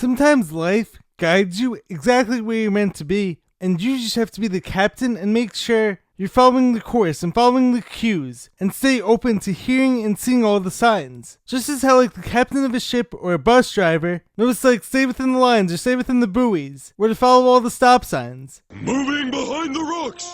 Sometimes life guides you exactly where you're meant to be, and you just have to be the captain and make sure you're following the course and following the cues, and stay open to hearing and seeing all the signs. Just as how the captain of a ship or a bus driver knows to stay within the lines or stay within the buoys, or to follow all the stop signs. Moving behind the rocks!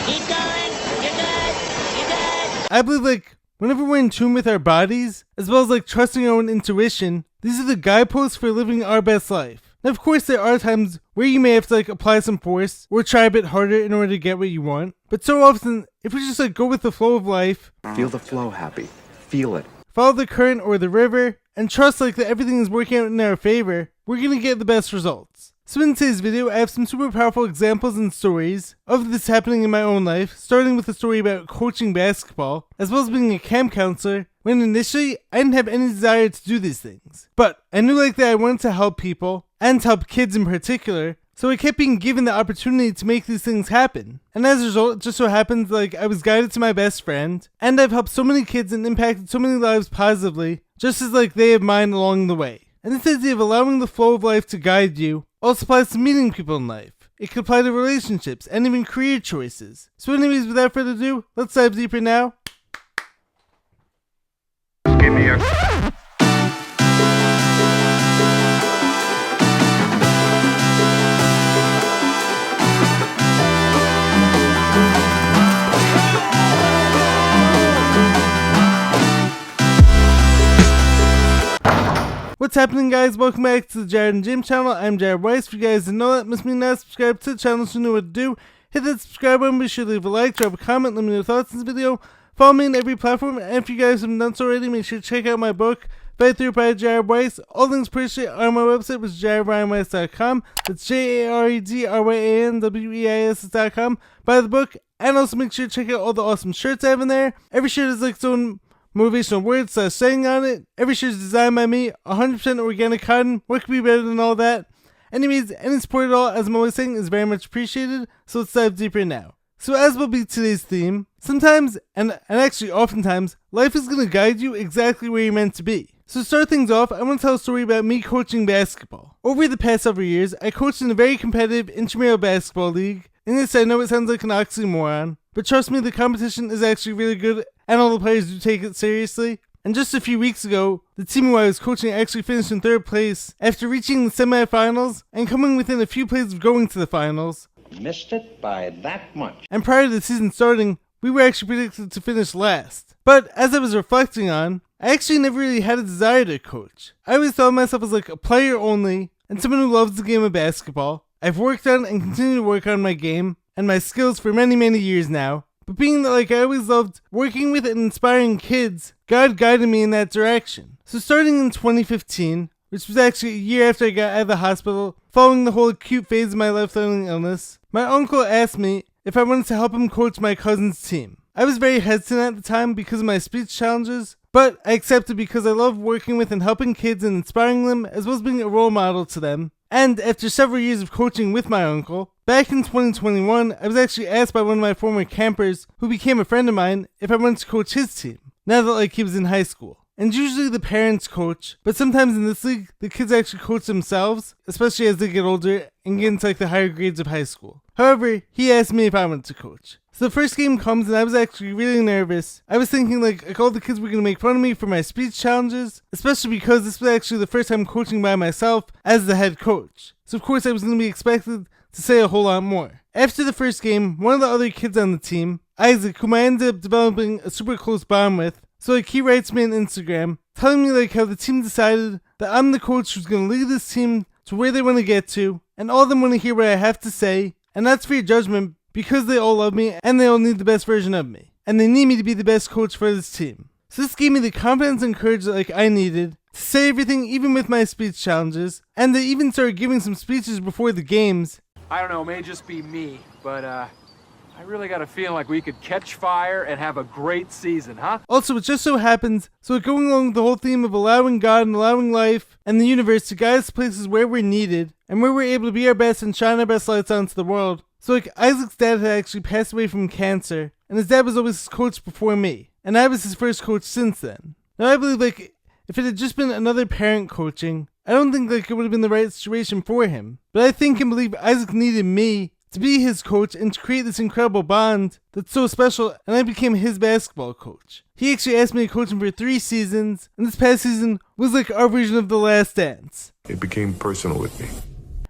Keep going! You're good! You're good! I believe whenever we're in tune with our bodies, as well as trusting our own intuition, these are the guideposts for living our best life. Now, of course, there are times where you may have to apply some force or try a bit harder in order to get what you want. But so often, if we just go with the flow of life, feel the flow, Happy. Feel it. Follow the current or the river, and trust that everything is working out in our favor, we're gonna get the best results. So in today's video, I have some super powerful examples and stories of this happening in my own life, starting with a story about coaching basketball, as well as being a camp counselor, when initially I didn't have any desire to do these things. But I knew that I wanted to help people, and to help kids in particular, so I kept being given the opportunity to make these things happen. And as a result, it just so happens I was guided to my best friend, and I've helped so many kids and impacted so many lives positively, just as they have mine along the way. And this idea of allowing the flow of life to guide you also applies to meeting people in life. It could apply to relationships and even career choices. So anyways, without further ado, let's dive deeper now. Give me a... What's happening, guys? Welcome back to the Jared and James channel. I'm Jared Weiss. For you guys to know that, must mean not subscribe to the channel so you know what to do. Hit that subscribe button, be sure to leave a like, drop a comment, let me know your thoughts on this video. Follow me on every platform, and if you guys haven't done so already, make sure to check out my book, Fight Through by Jared Weiss. All links pretty on my website, which is jaredryanweiss.com. That's JAREDRYANWEIS.com. Buy the book, and also make sure to check out all the awesome shirts I have in there. Every shirt is its own motivational words saying on it. Every shirt is designed by me, 100% organic cotton. What could be better than all that? Anyways, any support at all, as I'm always saying, is very much appreciated. So let's dive deeper now. So as will be today's theme, sometimes, and actually oftentimes, life is going to guide you exactly where you're meant to be. So to start things off, I want to tell a story about me coaching basketball. Over the past several years, I coached in a very competitive intramural basketball league. And yes, I know it sounds like an oxymoron, but trust me, the competition is actually really good, and all the players do take it seriously. And just a few weeks ago, the team who I was coaching actually finished in 3rd place after reaching the semifinals and coming within a few plays of going to the finals. Missed it by that much. And prior to the season starting, we were actually predicted to finish last. But as I was reflecting on, I actually never really had a desire to coach. I always thought of myself as a player only, and someone who loves the game of basketball. I've worked on and continue to work on my game and my skills for many, many years now. But being that I always loved working with and inspiring kids, God guided me in that direction. So starting in 2015, which was actually a year after I got out of the hospital, following the whole acute phase of my life-threatening illness, my uncle asked me if I wanted to help him coach my cousin's team. I was very hesitant at the time because of my speech challenges, but I accepted because I love working with and helping kids and inspiring them, as well as being a role model to them. And after several years of coaching with my uncle, back in 2021, I was actually asked by one of my former campers, who became a friend of mine, if I wanted to coach his team, now that he was in high school. And usually the parents coach, but sometimes in this league, the kids actually coach themselves, especially as they get older and get into the higher grades of high school. However, he asked me if I wanted to coach. So the first game comes and I was actually really nervous. I was thinking all the kids were going to make fun of me for my speech challenges, especially because this was actually the first time coaching by myself as the head coach. So of course I was going to be expected to say a whole lot more. After the first game, one of the other kids on the team, Isaac, whom I ended up developing a super close bond with, so he writes me on Instagram, telling me how the team decided that I'm the coach who's going to lead this team to where they want to get to, and all of them want to hear what I have to say, and that's for your judgment, because they all love me and they all need the best version of me, and they need me to be the best coach for this team. So this gave me the confidence and courage that I needed to say everything, even with my speech challenges, and they even started giving some speeches before the games. I don't know, it may just be me, but I really got a feeling like we could catch fire and have a great season, huh? Also, it just so happens, going along with the whole theme of allowing God and allowing life and the universe to guide us to places where we're needed and where we're able to be our best and shine our best lights out into the world. So Isaac's dad had actually passed away from cancer, and his dad was always his coach before me, and I was his first coach since then. Now I believe if it had just been another parent coaching, I don't think like it would have been the right situation for him. But I think and believe Isaac needed me to be his coach and to create this incredible bond that's so special, and I became his basketball coach. He actually asked me to coach him for 3 seasons, and this past season was like our version of The Last Dance. It became personal with me.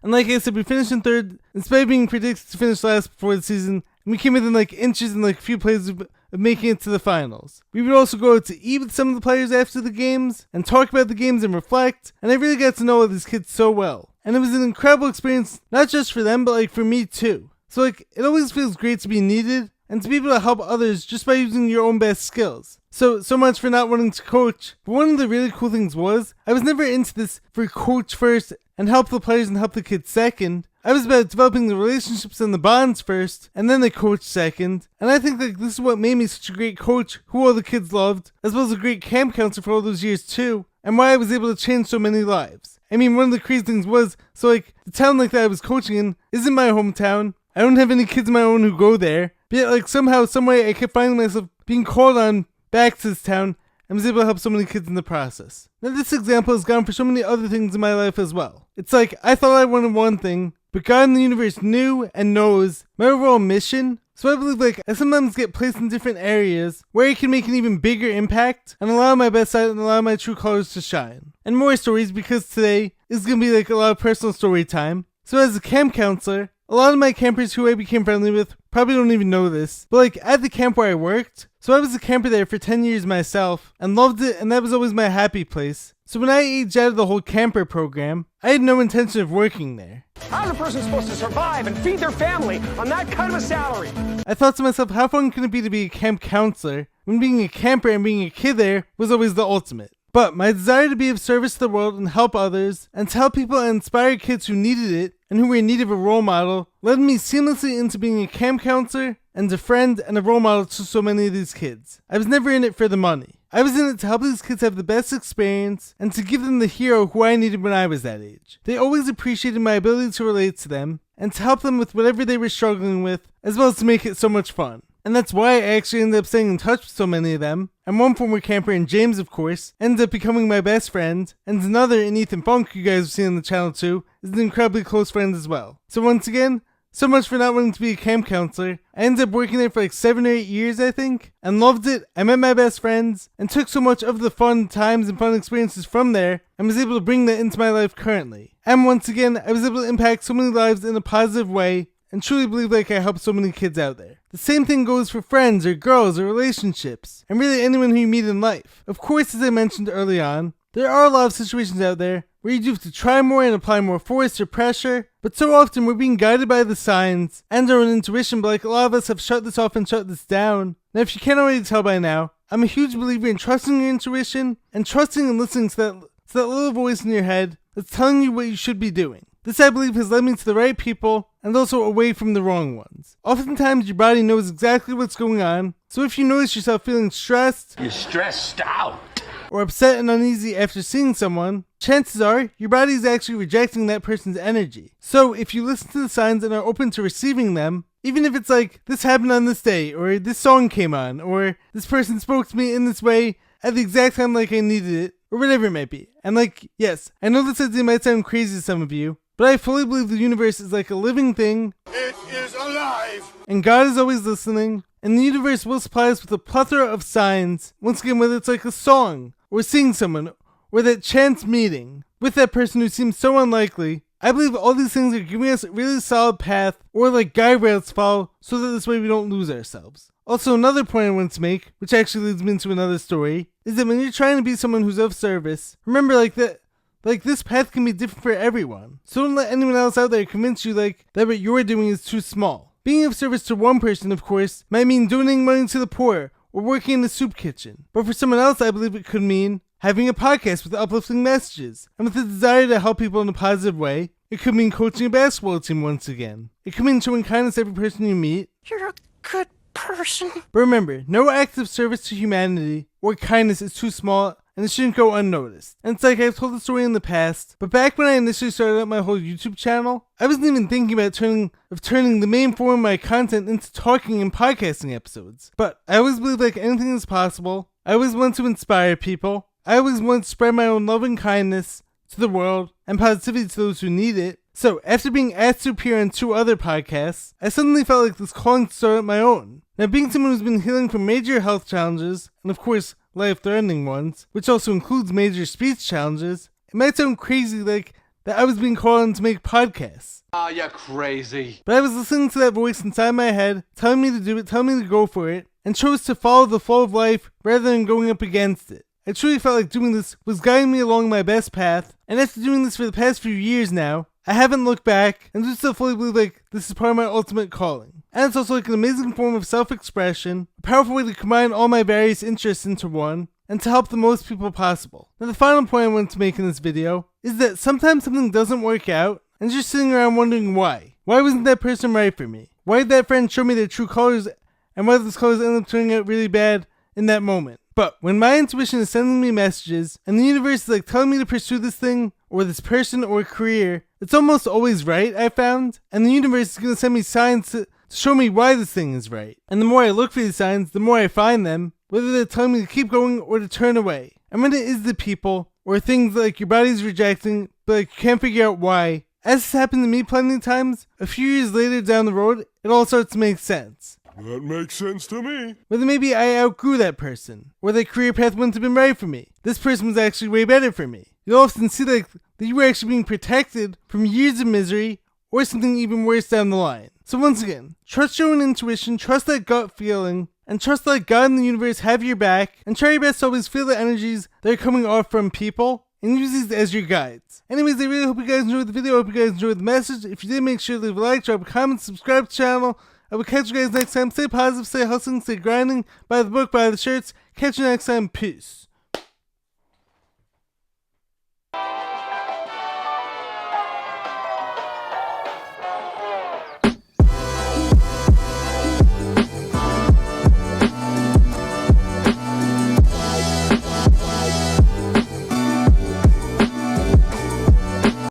And like I said, we finished in 3rd, in spite of being predicted to finish last before the season, and we came within like inches and like a few plays of making it to the finals. We would also go out to eat with some of the players after the games, and talk about the games and reflect, and I really got to know all these kids so well. And it was an incredible experience, not just for them, but like for me too. So like, it always feels great to be needed, and to be able to help others just by using your own best skills. So much for not wanting to coach, but one of the really cool things was, I was never into this for coach first and help the players and help the kids second. I was about developing the relationships and the bonds first, and then the coach second. And I think like this is what made me such a great coach who all the kids loved, as well as a great camp counselor for all those years too, and why I was able to change so many lives. I mean, one of the crazy things was, so like, the town like that I was coaching in isn't my hometown. I don't have any kids of my own who go there, but yet like somehow, someway I kept finding myself being called on back to this town and was able to help so many kids in the process. Now this example has gone for so many other things in my life as well. It's like, I thought I wanted one thing, but God in the universe knew and knows my overall mission. So I believe like I sometimes get placed in different areas where I can make an even bigger impact and allow my best side and allow my true colors to shine. And more stories, because today is going to be like a lot of personal story time. So as a camp counselor, a lot of my campers who I became friendly with probably don't even know this, but like at the camp where I worked, so I was a camper there for 10 years myself and loved it, and that was always my happy place. So when I aged out of the whole camper program, I had no intention of working there. How's a person supposed to survive and feed their family on that kind of a salary? I thought to myself, how fun can it be to be a camp counselor when being a camper and being a kid there was always the ultimate. But my desire to be of service to the world and help others, and to help people and inspire kids who needed it and who were in need of a role model, led me seamlessly into being a camp counselor and a friend and a role model to so many of these kids. I was never in it for the money. I was in it to help these kids have the best experience and to give them the hero who I needed when I was that age. They always appreciated my ability to relate to them and to help them with whatever they were struggling with, as well as to make it so much fun. And that's why I actually ended up staying in touch with so many of them. And one former camper in James, of course, ended up becoming my best friend. And another in Ethan Funk, you guys have seen on the channel too, is an incredibly close friend as well. So once again, so much for not wanting to be a camp counselor. I ended up working there for like 7 or 8 years, I think, and loved it. I met my best friends and took so much of the fun times and fun experiences from there and was able to bring that into my life currently. And once again, I was able to impact so many lives in a positive way and truly believe like I helped so many kids out there. The same thing goes for friends or girls or relationships, and really anyone who you meet in life. Of course, as I mentioned early on, there are a lot of situations out there where you do have to try more and apply more force or pressure, but so often we're being guided by the signs and our own intuition, but like a lot of us have shut this off and shut this down. Now if you can't already tell by now, I'm a huge believer in trusting your intuition and trusting and listening to that little voice in your head that's telling you what you should be doing. This, I believe, has led me to the right people and also away from the wrong ones. Oftentimes, your body knows exactly what's going on, so if you notice yourself feeling stressed, You're stressed out. or upset and uneasy after seeing someone, chances are your body is actually rejecting that person's energy. So if you listen to the signs and are open to receiving them, even if it's like, this happened on this day, or this song came on, or this person spoke to me in this way at the exact time like I needed it, or whatever it might be. And like, yes, I know this idea might sound crazy to some of you, but I fully believe the universe is like a living thing. It is alive! And God is always listening. And the universe will supply us with a plethora of signs. Once again, whether it's like a song, or seeing someone, or that chance meeting with that person who seems so unlikely. I believe all these things are giving us a really solid path, or like guide rails to follow, so that this way we don't lose ourselves. Also, another point I want to make, which actually leads me into another story, is that when you're trying to be someone who's of service, remember like this path can be different for everyone. So don't let anyone else out there convince you like that what you're doing is too small. Being of service to one person, of course, might mean donating money to the poor or working in the soup kitchen. But for someone else, I believe it could mean having a podcast with uplifting messages and with a desire to help people in a positive way. It could mean coaching a basketball team once again. It could mean showing kindness to every person you meet. You're a good person. But remember, no act of service to humanity or kindness is too small, and it shouldn't go unnoticed. And it's like I've told the story in the past, but back when I initially started up my whole YouTube channel, I wasn't even thinking about turning the main form of my content into talking and podcasting episodes. But I always believe like anything is possible. I always want to inspire people. I always want to spread my own love and kindness to the world, and positivity to those who need it. So, after being asked to appear on 2 other podcasts, I suddenly felt like this calling to start my own. Now, being someone who's been healing from major health challenges, and of course, life-threatening ones, which also includes major speech challenges, it might sound crazy like that I was being called on to make podcasts. Oh, you're crazy. But I was listening to that voice inside my head, telling me to do it, telling me to go for it, and chose to follow the flow of life rather than going up against it. I truly felt like doing this was guiding me along my best path, and after doing this for the past few years now, I haven't looked back, and do still fully believe like this is part of my ultimate calling. And it's also like an amazing form of self-expression, a powerful way to combine all my various interests into one, and to help the most people possible. Now the final point I want to make in this video is that sometimes something doesn't work out, and you're just sitting around wondering why. Why wasn't that person right for me? Why did that friend show me their true colors, and why did those colors end up turning out really bad in that moment? But when my intuition is sending me messages, and the universe is like telling me to pursue this thing, or this person, or career, it's almost always right, I found, and the universe is going to send me signs to show me why this thing is right. And the more I look for these signs, the more I find them, whether they're telling me to keep going or to turn away. And when it is the people, or things like your body's rejecting, but like you can't figure out why, as has happened to me plenty of times, a few years later down the road, it all starts to make sense. That makes sense to me. Whether maybe I outgrew that person, or their career path wouldn't have been right for me. This person was actually way better for me. You'll often see like that you were actually being protected from years of misery, or something even worse down the line. So once again, trust your own intuition, trust that gut feeling, and trust that God and the universe have your back, and try your best to always feel the energies that are coming off from people, and use these as your guides. Anyways, I really hope you guys enjoyed the video, I hope you guys enjoyed the message. If you did, make sure to leave a like, drop a comment, subscribe to the channel. I will catch you guys next time. Stay positive, stay hustling, stay grinding. Buy the book, buy the shirts. Catch you next time. Peace.